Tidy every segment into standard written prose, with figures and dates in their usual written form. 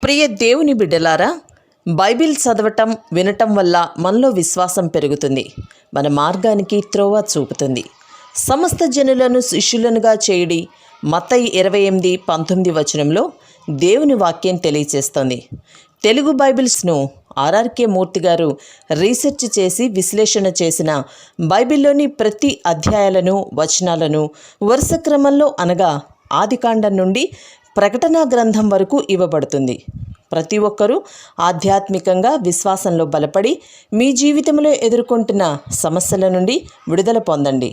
ప్రియ దేవుని బిడ్డలారా, బైబిల్ చదవటం వినటం వల్ల మనలో విశ్వాసం పెరుగుతుంది. మన మార్గానికి త్రోవ చూపుతుంది. సమస్త జనులను శిష్యులనుగా చేయుడి మత్తయి 28:19 వచనంలో దేవుని వాక్యం తెలియచేస్తోంది. తెలుగు బైబిల్స్ను ఆర్ఆర్కే మూర్తి గారు రీసెర్చ్ చేసి విశ్లేషణ చేసిన బైబిల్లోని ప్రతి అధ్యాయాలను వచనాలను వరుస క్రమంలో అనగా ఆదికాండం నుండి ప్రకటనా గ్రంథం వరకు ఇవ్వబడుతుంది. ప్రతి ఒక్కరూ ఆధ్యాత్మికంగా విశ్వాసంలో బలపడి మీ జీవితంలో ఎదుర్కొంటున్న సమస్యల నుండి విడుదల పొందండి.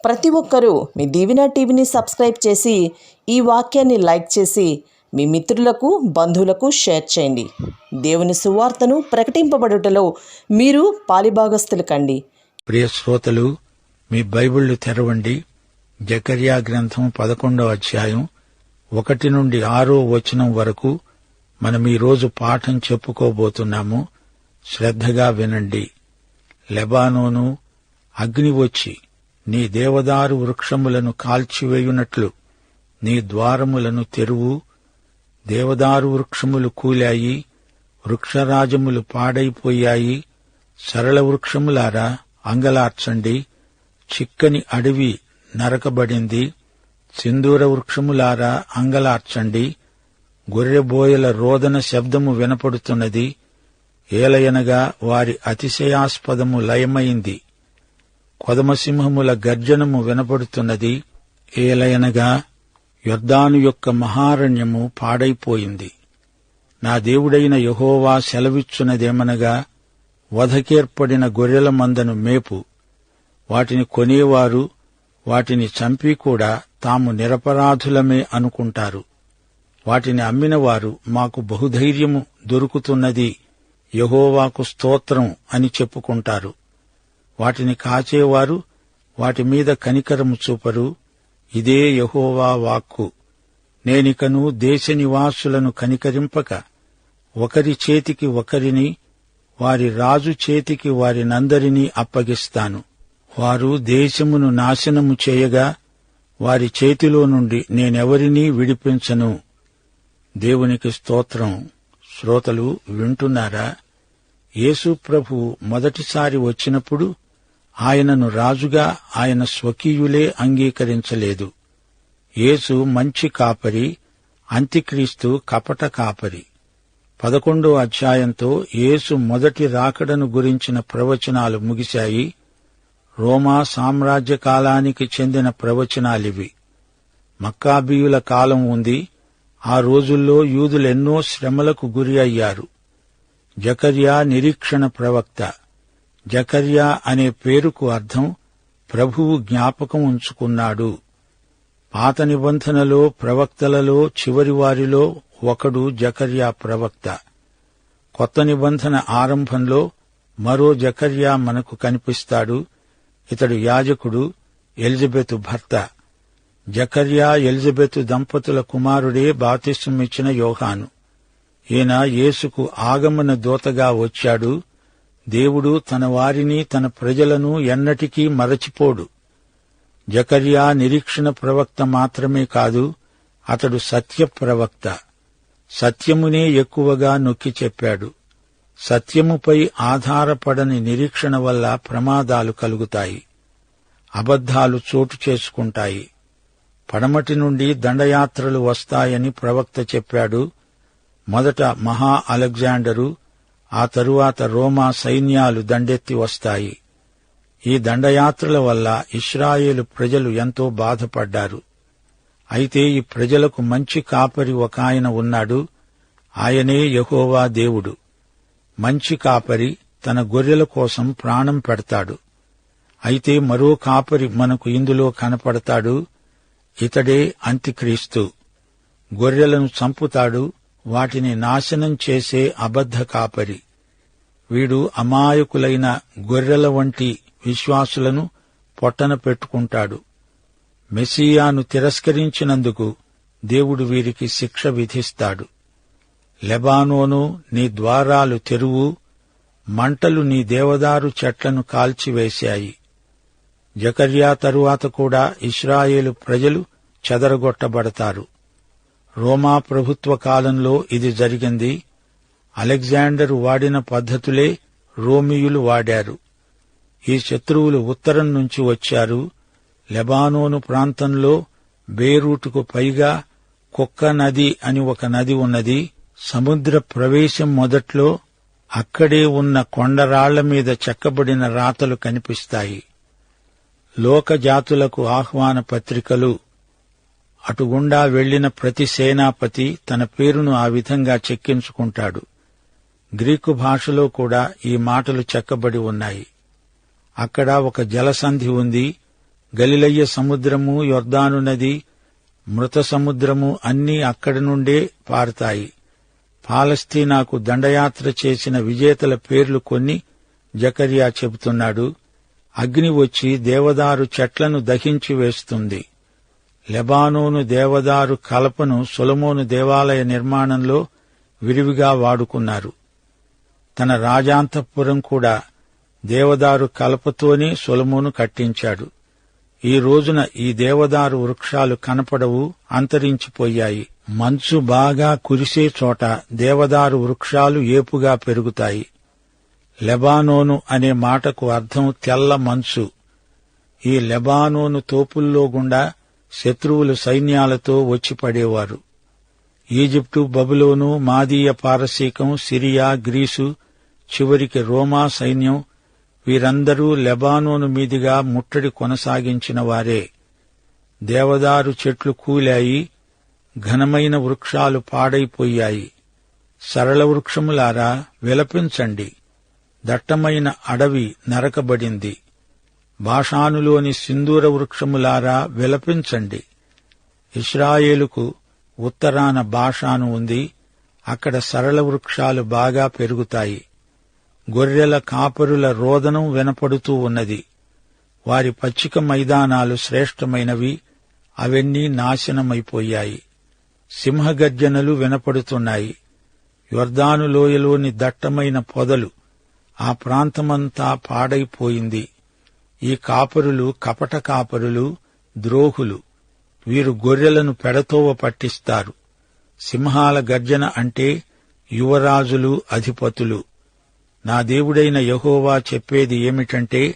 ప్రతి ఒక్కరూ మీ దీవెన టీవీని సబ్స్క్రైబ్ చేసి ఈ వాక్యాన్ని లైక్ చేసి మీ మిత్రులకు బంధువులకు షేర్ చేయండి. దేవుని సువార్తను ప్రకటింపబడుటలో మీరు పాలిభాగస్తులు కండి. ప్రియ శ్రోతలు, మీ బైబిళ్లు తెరవండి. జకర్యా గ్రంథం 11వ అధ్యాయం 1 నుండి 6వ వచనం వరకు మనం ఈరోజు పాఠం చెప్పుకోబోతున్నాము. శ్రద్ధగా వినండి. లెబానోను, అగ్ని వచ్చి నీ దేవదారు వృక్షములను కాల్చివేయునట్లు నీ ద్వారములను తెరువు. దేవదారు వృక్షములు కూలాయి, వృక్షరాజములు పాడైపోయాయి. సరళ వృక్షములారా అంగలార్చండి. చిక్కని అడవి నరకబడింది. సింధూర వృక్షములారా అంగలార్చండి. గొర్రెబోయల రోదన శబ్దము వినపడుతున్నది. ఏలయనగా వారి అతిశయాస్పదము లయమైంది. కొదమసింహముల గర్జనము వినపడుతున్నది. ఏలయనగా యొర్దాను యొక్క మహారణ్యము పాడైపోయింది. నా దేవుడైన యెహోవా సెలవిచ్చున్నదేమనగా, వధకేర్పడిన గొర్రెల మందను మేపు. వాటిని కొనేవారు వాటిని చంపి కూడా తాము నిరపరాధులమే అనుకుంటారు. వాటిని అమ్మినవారు మాకు బహుధైర్యము దొరుకుతున్నది, యెహోవాకు స్తోత్రం అని చెప్పుకుంటారు. వాటిని కాచేవారు వాటి మీద కనికరము చూపరు. ఇదే యెహోవా వాక్కు. నేనికను దేశ నివాసులను కనికరింపక ఒకరి చేతికి ఒకరిని, వారి రాజు చేతికి వారినందరినీ అప్పగిస్తాను. వారు దేశమును నాశనము చేయగా వారి చేతిలో నుండి నేనెవరినీ విడిపించను. దేవునికి స్తోత్రం. శ్రోతలు వింటున్నారా? యేసు ప్రభువు మొదటిసారి వచ్చినప్పుడు ఆయనను రాజుగా ఆయన స్వకీయులే అంగీకరించలేదు. యేసు మంచి కాపరి, అంత్యక్రీస్తు కపట కాపరి. 11వ అధ్యాయంతో యేసు మొదటి రాకడను గురించిన ప్రవచనాలు ముగిశాయి. రోమా సామ్రాజ్య కాలానికి చెందిన ప్రవచనాలివి. మక్కాబీయుల కాలం ఉంది. ఆ రోజుల్లో యూదులెన్నో శ్రమలకు గురి అయ్యారు. జకర్యా నిరీక్షణ ప్రవక్త. జకర్యా అనే పేరుకు అర్థం ప్రభువు జ్ఞాపకం ఉంచుకున్నాడు. పాత నిబంధనలో ప్రవక్తలలో చివరివారిలో ఒకడు జకర్యా ప్రవక్త. కొత్త నిబంధన ఆరంభంలో మరో జకర్యా మనకు కనిపిస్తాడు. ఇతడు యాజకుడు, ఎలిజబెతు భర్త. జకర్యా ఎలిజబెతు దంపతుల కుమారుడే బాప్తిస్మమిచ్చిన యోహాను. ఈయన యేసుకు ఆగమన దూతగా వచ్చాడు. దేవుడు తన వారిని, తన ప్రజలను ఎన్నటికీ మరచిపోడు. జకర్యా నిరీక్షణ ప్రవక్త మాత్రమే కాదు, అతడు సత్య ప్రవక్త. సత్యమునే ఎక్కువగా నొక్కి చెప్పాడు. సత్యముపై ఆధారపడని నిరీక్షణ వల్ల ప్రమాదాలు కలుగుతాయి. అబద్ధాలు చోటు చేసుకుంటాయి. పడమటి నుండి దండయాత్రలు వస్తాయని ప్రవక్త చెప్పాడు. మొదట మహా అలెగ్జాండరు, ఆ తరువాత రోమా సైన్యాలు దండెత్తి వస్తాయి. ఈ దండయాత్రల వల్ల ఇశ్రాయేలు ప్రజలు ఎంతో బాధపడ్డారు. అయితే ఈ ప్రజలకు మంచి కాపరి ఒకాయన ఉన్నాడు. ఆయనే యెహోవా దేవుడు. మంచి కాపరి తన గొర్రెల కోసం ప్రాణం పెడతాడు. అయితే మరో కాపరి మనకు ఇందులో కనపడతాడు. ఇతడే అంత్యక్రీస్తు. గొర్రెలను చంపుతాడు, వాటిని నాశనం చేసే అబద్ధ కాపరి. వీడు అమాయకులైన గొర్రెల వంటి విశ్వాసులను పొట్టన పెట్టుకుంటాడు. మెస్సియాను తిరస్కరించినందుకు దేవుడు వీరికి శిక్ష విధిస్తాడు. లెబానోను, నీ ద్వారాలు తెరువు. మంటలు నీ దేవదారు చెట్లను కాల్చివేశాయి. జకర్యా తరువాత కూడా ఇశ్రాయేలు ప్రజలు చెదరగొట్టబడతారు. రోమా ప్రభుత్వ కాలంలో ఇది జరిగింది. అలెగ్జాండరు వాడిన పద్ధతులే రోమియులు వాడారు. ఈ శత్రువులు ఉత్తరం నుంచి వచ్చారు. లెబానోను ప్రాంతంలో బేరూటుకు పైగా కుక్క నది అని ఒక నది ఉన్నది. సముద్ర ప్రవేశం మొదట్లో అక్కడే ఉన్న కొండరాళ్ల మీద చెక్కబడిన రాతలు కనిపిస్తాయి. లోకజాతులకు ఆహ్వాన పత్రికలు. అటుగుండా వెళ్లిన ప్రతి సేనాపతి తన పేరును ఆ విధంగా చెక్కించుకుంటాడు. గ్రీకు భాషలో కూడా ఈ మాటలు చెక్కబడి ఉన్నాయి. అక్కడ ఒక జలసంధి ఉంది. గలిలయ సముద్రము, యొర్దాను నది, మృత సముద్రము అన్నీ అక్కడి నుండే పారుతాయి. పాలస్తీనాకు దండయాత్ర చేసిన విజేతల పేర్లు కొన్ని జకర్యా చెబుతున్నాడు. అగ్ని వచ్చి దేవదారు చెట్లను దహించి వేస్తుంది. లెబానోను దేవదారు కలపను సొలొమోను దేవాలయ నిర్మాణంలో విరివిగా వాడుకున్నారు. తన రాజాంతఃపురం కూడా దేవదారు కలపతోనే సొలొమోను కట్టించాడు. ఈ రోజున ఈ దేవదారు వృక్షాలు కనపడవు, అంతరించిపోయాయి. మంచు బాగా కురిసే చోట దేవదారు వృక్షాలు ఏపుగా పెరుగుతాయి. లెబానోను అనే మాటకు అర్థం తెల్ల మంచు. ఈ లెబానోను తోపుల్లో గుండా శత్రువులు సైన్యాలతో వచ్చి పడేవారు. ఈజిప్టు, బబులోను, మాదీయ పారసీకం, సిరియా, గ్రీసు, చివరికి రోమా సైన్యం వీరందరూ లెబానోను మీదుగా ముట్టడి కొనసాగించిన వారే. దేవదారు చెట్లు కూలాయి, ఘనమైన వృక్షాలు పాడైపోయాయి. సరళ వృక్షములారా విలపించండి, దట్టమైన అడవి నరకబడింది. బాషానులోని సింధూర వృక్షములారా విలపించండి. ఇశ్రాయేలుకు ఉత్తరాన బాషాను ఉంది. అక్కడ సరళ వృక్షాలు బాగా పెరుగుతాయి. గొర్రెల కాపరుల రోదనం వినపడుతూ ఉన్నది. వారి పచ్చిక మైదానాలు శ్రేష్టమైనవి, అవన్నీ నాశనమైపోయాయి. సింహగర్జనలు వినపడుతున్నాయి. యొర్దాను లోయలోని దట్టమైన పొదలు, ఆ ప్రాంతమంతా పాడైపోయింది. ఈ కాపరులు కపట కాపరులు, ద్రోహులు. వీరు గొర్రెలను పెడతోవ పట్టిస్తారు. సింహాల గర్జన అంటే యువరాజులు, అధిపతులు. నా దేవుడైన యెహోవా చెప్పేది ఏమిటంటే,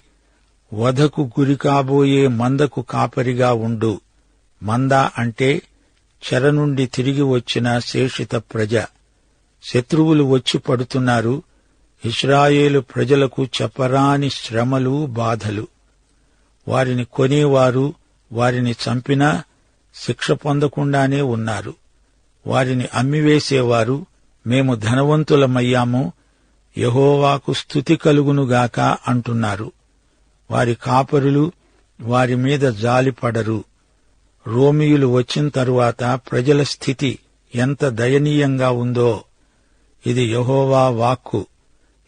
వధకు గురికాబోయే మందకు కాపరిగా ఉండు. మంద అంటే చెర నుండి తిరిగి వచ్చిన శేషిత ప్రజ. శత్రువులు వచ్చి పడుతున్నారు. ఇశ్రాయేలు ప్రజలకు చెప్పరాని శ్రమలు, బాధలు. వారిని కొనేవారు వారిని చంపినా శిక్ష పొందకుండానే ఉన్నారు. వారిని అమ్మివేసేవారు మేము ధనవంతులమయ్యాము, యెహోవాకు స్తుతి కలుగునుగాక అంటున్నారు. వారి కాపరులు వారి మీద జాలిపడరు. రోమియులు వచ్చిన తరువాత ప్రజల స్థితి ఎంత దయనీయంగా ఉందో. ఇది యెహోవా వాక్కు.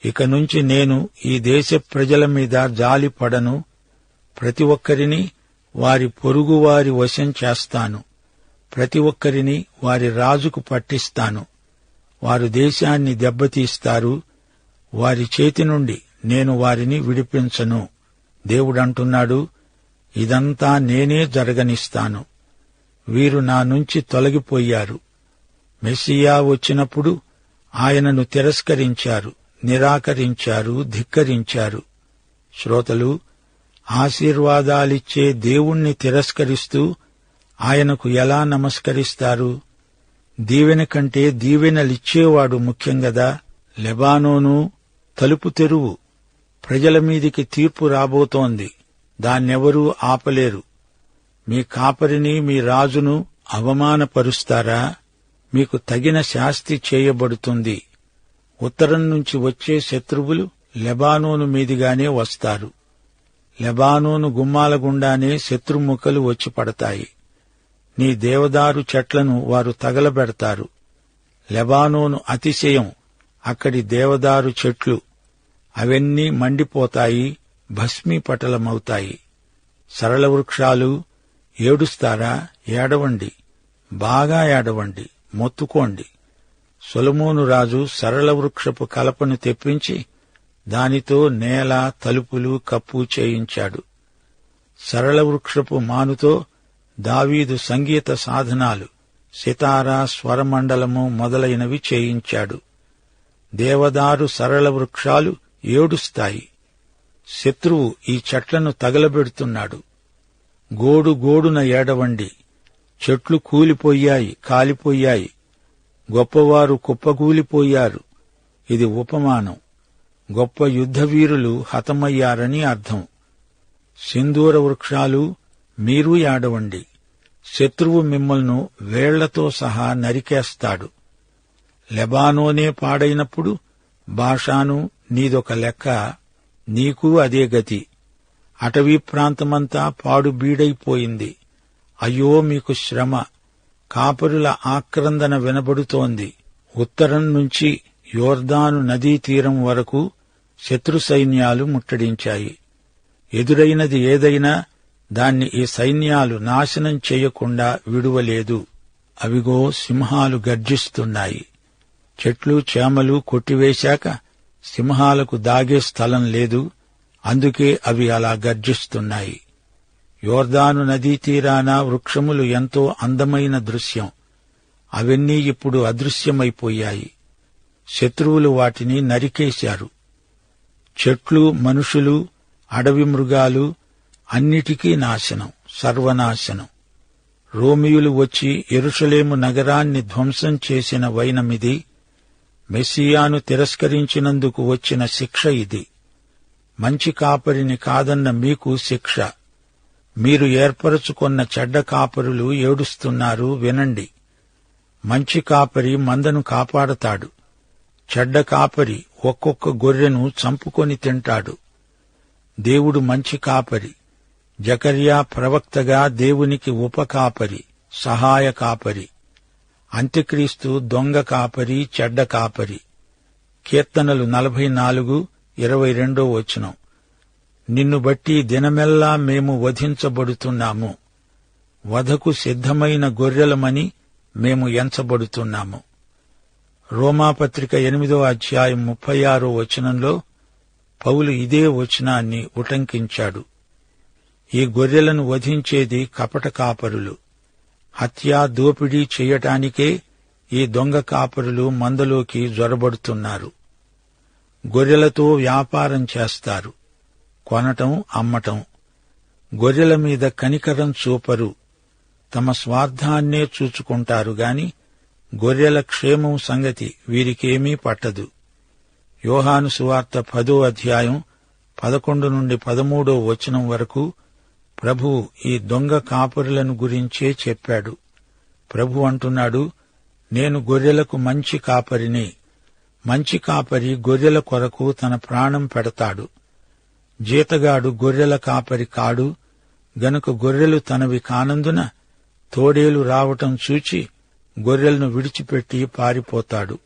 ఇక నుంచి నేను ఈ దేశ ప్రజల మీద జాలిపడను. ప్రతి ఒక్కరిని వారి పొరుగువారి వశం చేస్తాను. ప్రతి ఒక్కరిని వారి రాజుకు పట్టిస్తాను. వారు దేశాన్ని దెబ్బతీస్తారు. వారి చేతి నుండి నేను వారిని విడిపించను. దేవుడంటున్నాడు, ఇదంతా నేనే జరగనిస్తాను. వీరు నా నుంచి తొలగిపోయారు. మెస్సియా వచ్చినప్పుడు ఆయనను తిరస్కరించారు, నిరాకరించారు, ధిక్కరించారు. శ్రోతలు, ఆశీర్వాదాలిచ్చే దేవుణ్ణి తిరస్కరిస్తూ ఆయనకు ఎలా నమస్కరిస్తారు? దీవెన కంటే దీవెనలిచ్చేవాడు ముఖ్యం గదా. లెబానోను, తలుపు తెరువు. ప్రజల మీదికి తీర్పు రాబోతోంది. దాన్నెవరూ ఆపలేరు. మీ కాపరిని, మీ రాజును అవమానపరుస్తారా? మీకు తగిన శాస్తి చేయబడుతుంది. ఉత్తరం నుంచి వచ్చే శత్రువులు లెబానోను మీదిగానే వస్తారు. లెబానోను గుమ్మాల గుండానే శత్రుముఖలు వచ్చి పడతాయి. నీ దేవదారు చెట్లను వారు తగలబెడతారు. లెబానోను అతిశయం అక్కడి దేవదారు చెట్లు. అవన్నీ మండిపోతాయి, భస్మీపటలమవుతాయి. సరళ వృక్షాలు ఏడుస్తారా? ఏడవండి, బాగా ఏడవండి, మొత్తుకోండి. సొలొమోను రాజు సరళ వృక్షపు కలపను తెప్పించి దానితో నేల, తలుపులు, కప్పు చేయించాడు. సరళ వృక్షపు మానుతో దావీదు సంగీత సాధనాలు, సితారా, స్వరమండలము మొదలైనవి చేయించాడు. దేవదారు సరళ వృక్షాలు ఏడుస్తాయి. శత్రువు ఈ చెట్లను తగలబెడుతున్నాడు. గోడు గోడున ఏడవండి. చెట్లు కూలిపోయాయి, కాలిపోయాయి. గొప్పవారు కుప్పకూలిపోయారు. ఇది ఉపమానం. గొప్ప యుద్ధవీరులు హతమయ్యారని అర్థం. సింధూర వృక్షాలు, మీరు ఏడవండి. శత్రువు మిమ్మల్ను వేళ్లతో సహా నరికేస్తాడు. లెబానోనే పాడైనప్పుడు బాషాను నీదొక లెక్క, నీకు అదే గతి. అటవీ ప్రాంతమంతా పాడు బీడైపోయింది. అయ్యో మీకు శ్రమ! కాపరుల ఆక్రందన వినబడుతోంది. ఉత్తరం నుంచి యోర్దాను నదీ తీరం వరకు శత్రు సైన్యాలు ముట్టడించాయి. ఎదురైనది ఏదైనా దాన్ని ఈ సైన్యాలు నాశనం చేయకుండా విడువలేదు. అవిగో సింహాలు గర్జిస్తున్నాయి. చెట్లు చేమలు కొట్టివేశాక సింహాలకు దాగే స్థలం లేదు. అందుకే అవి అలా గర్జిస్తున్నాయి. యోర్దాను నదీ తీరాన వృక్షములు ఎంతో అందమైన దృశ్యం. అవన్నీ ఇప్పుడు అదృశ్యమైపోయాయి. శత్రువులు వాటిని నరికేశారు. చెట్లు, మనుషులు, అడవి మృగాలు అన్నిటికీ నాశనం, సర్వనాశనం. రోమియులు వచ్చి యెరూషలేము నగరాన్ని ధ్వంసం చేసిన వైనమిది. మెస్సియాను తిరస్కరించినందుకు వచ్చిన శిక్ష ఇది. మంచి కాపరిని కాదన్న మీకు శిక్ష. మీరు ఏర్పరచుకొన్న చెడ్డ కాపరులు ఏడుస్తున్నారు, వినండి. మంచి కాపరి మందను కాపాడతాడు. చెడ్డ కాపరి ఒక్కొక్క గొర్రెను చంపుకొని తింటాడు. దేవుడు మంచి కాపరి. జకర్యా ప్రవక్తగా దేవునికి ఉపకాపరి, సహాయ కాపరి. అంత్యక్రీస్తు దొంగ కాపరి, చెడ్డ కాపరి. కీర్తనలు 44:22 నిన్ను బట్టి దినమెల్లా మేము వధించబడుతున్నాము. వధకు సిద్ధమైన గొర్రెలమని మేము ఎంచబడుతున్నాము. రోమాపత్రిక 8:36 పౌలు ఇదే వచనాన్ని ఉటంకించాడు. ఈ గొర్రెలను వధించేది కపట కాపరులు. హత్యా దోపిడీ చేయటానికే ఈ దొంగ కాపరులు మందలోకి జొరబడుతున్నారు. గొర్రెలతో వ్యాపారం చేస్తారు. కొనటం, అమ్మటం. గొర్రెల మీద కనికరం చూపరు. తమ స్వార్థాన్నే చూచుకుంటారు గాని గొర్రెల క్షేమం సంగతి వీరికేమీ పట్టదు. యోహాను సువార్త 10:11-13 వరకు ప్రభువు ఈ దొంగ కాపరులను గురించే చెప్పాడు. ప్రభు అంటున్నాడు, నేను గొర్రెలకు మంచి కాపరిని. మంచి కాపరి గొర్రెల కొరకు తన ప్రాణం పెడతాడు. జీతగాడు గొర్రెల కాపరి కాడు. గనుక గొర్రెలు తనవి కానందున తోడేలు రావటం చూచి గొర్రెలను విడిచిపెట్టి పారిపోతాడు.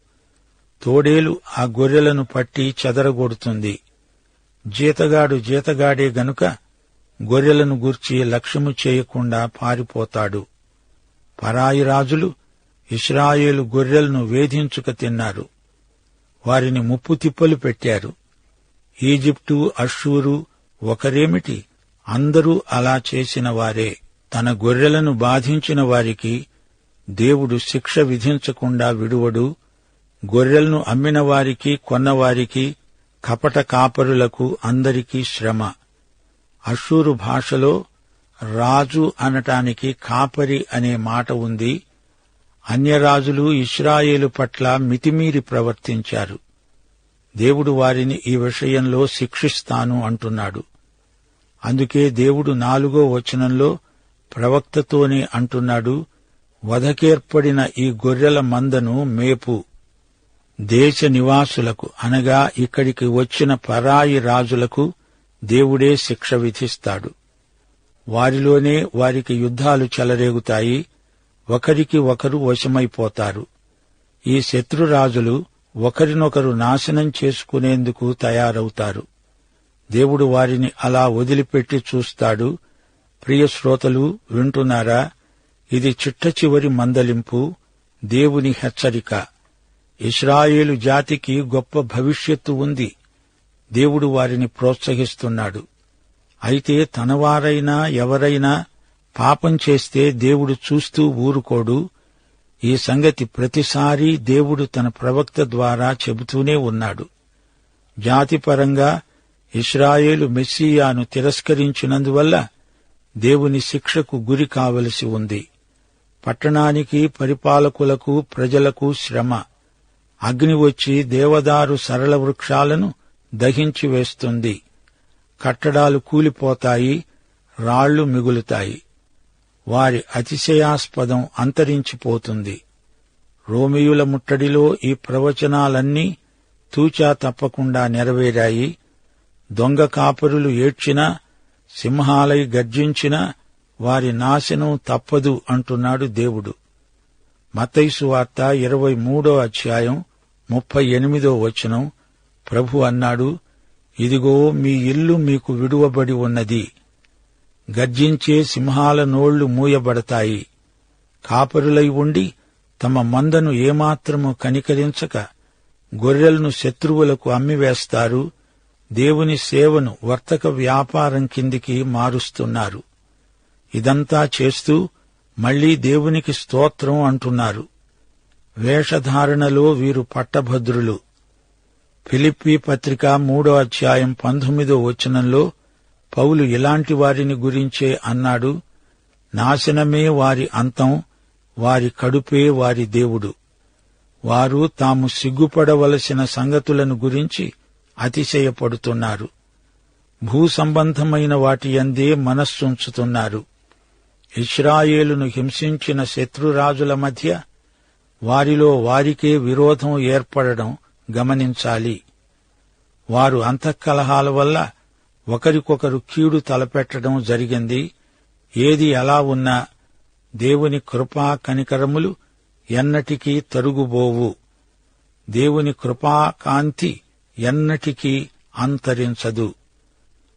తోడేలు ఆ గొర్రెలను పట్టి చెదరగొడుతుంది. జీతగాడు జీతగాడే గనుక గొర్రెలను గూర్చి లక్ష్యము చేయకుండా పారిపోతాడు. పరాయి రాజులు ఇశ్రాయేలు గొర్రెలను వేధించుక తిన్నారు. వారిని ముప్పు తిప్పలు పెట్టారు. ఈజిప్టు, అష్షూరు ఒకరేమిటి, అందరూ అలా చేసిన వారే. తన గొర్రెలను బాధించిన వారికి దేవుడు శిక్ష విధించకుండా విడువడు. గొర్రెలను అమ్మిన వారికి, కొన్నవారికి, కపట కాపరులకు అందరికీ శ్రమ. అష్షూరు భాషలో రాజు అనటానికి కాపరి అనే మాట ఉంది. అన్యరాజులు ఇశ్రాయేలు పట్ల మితిమీరి ప్రవర్తించారు. దేవుడు వారిని ఈ విషయంలో శిక్షిస్తాను అంటున్నాడు. అందుకే దేవుడు 4వ వచనంలో ప్రవక్తతోనే అంటున్నాడు, వధకేర్పడిన ఈ గొర్రెల మందను మేపు. దేశ నివాసులకు అనగా ఇక్కడికి వచ్చిన పరాయి రాజులకు దేవుడే శిక్ష విధిస్తాడు. వారిలోనే వారికి యుద్ధాలు చెలరేగుతాయి. ఒకరికి ఒకరు వశమైపోతారు. ఈ శత్రురాజులు ఒకరినొకరు నాశనం చేసుకునేందుకు తయారవుతారు. దేవుడు వారిని అలా వదిలిపెట్టి చూస్తాడు. ప్రియ శ్రోతలు, వింటున్నారా? ఇది చిట్ట చివరి మందలింపు, దేవుని హెచ్చరిక. ఇశ్రాయేలు జాతికి గొప్ప భవిష్యత్తు ఉంది. దేవుడు వారిని ప్రోత్సహిస్తున్నాడు. అయితే తనవారైనా ఎవరైనా పాపం చేస్తే దేవుడు చూస్తూ ఊరుకోడు. ఈ సంగతి ప్రతిసారీ దేవుడు తన ప్రవక్త ద్వారా చెబుతూనే ఉన్నాడు. జాతిపరంగా ఇశ్రాయేలు మెస్సీయాను తిరస్కరించినందువల్ల దేవుని శిక్షకు గురి కావలసి ఉంది. పట్టణానికి, పరిపాలకులకు, ప్రజలకు శ్రమ. అగ్ని వచ్చి దేవదారు సరళ వృక్షాలను దహించి వేస్తుంది. కట్టడాలు కూలిపోతాయి, రాళ్లు మిగులుతాయి. వారి అతిశయాస్పదం అంతరించిపోతుంది. రోమీయుల ముట్టడిలో ఈ ప్రవచనాలన్నీ తూచా తప్పకుండా నెరవేరాయి. దొంగ కాపరులు ఏడ్చినా, సింహాలై గర్జించినా వారి నాశనం తప్పదు అంటున్నాడు దేవుడు. మత్తయి సువార్త 23:38 ప్రభు అన్నాడు, ఇదిగో మీ ఇల్లు మీకు విడువబడి ఉన్నది. గర్జించే సింహాల నోళ్లు మూయబడతాయి. కాపరులై ఉండి తమ మందను ఏమాత్రము కనికరించక గొర్రెలను శత్రువులకు అమ్మివేస్తారు. దేవుని సేవను వర్తక వ్యాపారం కిందికి మారుస్తున్నారు. ఇదంతా చేస్తూ మళ్లీ దేవునికి స్తోత్రం అంటున్నారు. వేషధారణలో వీరు పట్టభద్రులు. ఫిలిప్పీ పత్రిక 3:19 పౌలు ఇలాంటి వారిని గురించే అన్నాడు, నాశనమే వారి అంతం, వారి కడుపే వారి దేవుడు. వారు తాము సిగ్గుపడవలసిన సంగతులను గురించి అతిశయపడుతున్నారు. భూసంబంధమైన వాటి యందే మనస్సుంచుతున్నారు. ఇశ్రాయేలును హింసించిన శత్రురాజుల మధ్య వారిలో వారికే విరోధం ఏర్పడడం గమనించాలి. వారు అంతఃకలహాల వల్ల ఒకరికొకరు కీడు తలపెట్టడం జరిగింది. ఏది ఎలా ఉన్నా దేవుని కృపా కనికరములు ఎన్నటికీ తరుగుబోవు. దేవుని కృపా కాంతి ఎన్నటికీ అంతరించదు.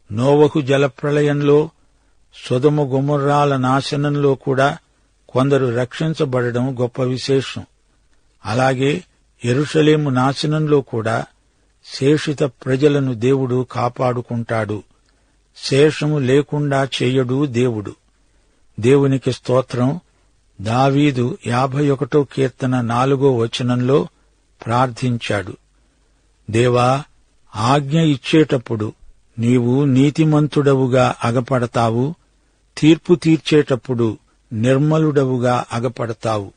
నోవహు జలప్రళయంలో, సొదొమ గొమొర్రాల నాశనంలో కూడా కొందరు రక్షించబడడం గొప్ప విశేషం. అలాగే యెరూషలేము నాశనంలో కూడా శేషిత ప్రజలను దేవుడు కాపాడుకుంటాడు. శేషము లేకుండా చేయడు దేవుడు. దేవునికి స్తోత్రం. దావీదు 51 కీర్తన 4 ప్రార్థించాడు, దేవా, ఆజ్ఞ ఇచ్చేటప్పుడు నీవు నీతిమంతుడవుగా అగపడతావు, తీర్పు తీర్చేటప్పుడు నిర్మలుడవుగా అగపడతావు.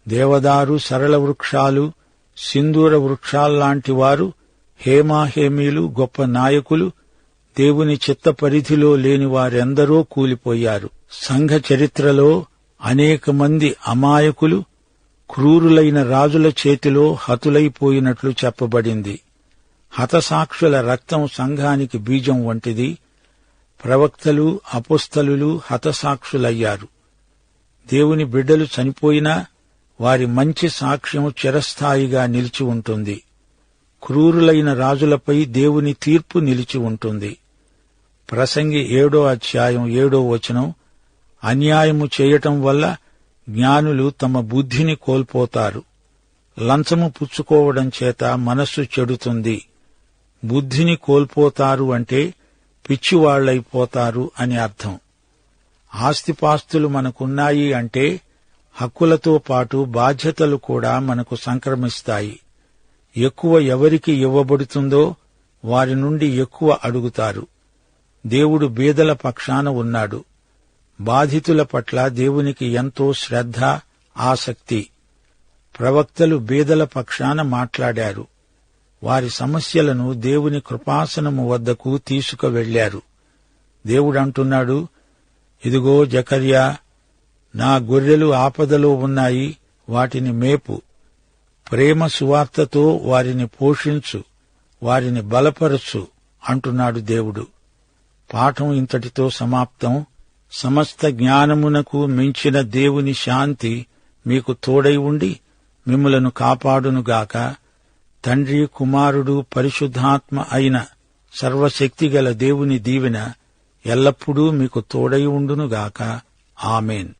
దేవదారు సరళ వృక్షాలు, సింధూర వృక్షాల్లాంటి వారు, హేమాహేమీలు, గొప్ప నాయకులు, దేవుని చిత్త పరిధిలో లేని వారెందరో కూలిపోయారు. సంఘ చరిత్రలో అనేక మంది అమాయకులు క్రూరులైన రాజుల చేతిలో హతులైపోయినట్లు చెప్పబడింది. హతసాక్షుల రక్తం సంఘానికి బీజం వంటిది. ప్రవక్తలు, అపోస్తలులు హతసాక్షులయ్యారు. దేవుని బిడ్డలు చనిపోయినా వారి మంచి సాక్ష్యం చిరస్థాయిగా నిలిచి ఉంటుంది. క్రూరులైన రాజులపై దేవుని తీర్పు నిలిచి ఉంటుంది. ప్రసంగి 7:7 అన్యాయము చేయటం వల్ల జ్ఞానులు తమ బుద్ధిని కోల్పోతారు. లంచము పుచ్చుకోవడం చేత మనస్సు చెడుతుంది. బుద్ధిని కోల్పోతారు అంటే పిచ్చివాళ్లైపోతారు అని అర్థం. ఆస్తిపాస్తులు మనకున్నాయి అంటే హక్కులతో పాటు బాధ్యతలు కూడా మనకు సంక్రమిస్తాయి. ఎక్కువ ఎవరికి ఇవ్వబడుతుందో వారి నుండి ఎక్కువ అడుగుతారు. దేవుడు బీదల పక్షాన ఉన్నాడు. బాధితుల పట్ల దేవునికి ఎంతో శ్రద్ధ, ఆసక్తి. ప్రవక్తలు బీదల పక్షాన మాట్లాడారు. వారి సమస్యలను దేవుని కృపాసనము వద్దకు తీసుకువెళ్లారు. దేవుడంటున్నాడు, ఇదిగో జకర్యా, నా గొర్రెలు ఆపదలో ఉన్నాయి, వాటిని మేపు. ప్రేమ సువార్తతో వారిని పోషించు, వారిని బలపరచు అంటున్నాడు దేవుడు. పాఠం ఇంతటితో సమాప్తం. సమస్త జ్ఞానమునకు మించిన దేవుని శాంతి మీకు తోడై ఉండి మిమ్ములను కాపాడునుగాక. తండ్రి, కుమారుడు, పరిశుద్ధాత్మ అయిన సర్వశక్తిగల దేవుని దీవెన ఎల్లప్పుడూ మీకు తోడై ఉండునుగాక. ఆమేన్.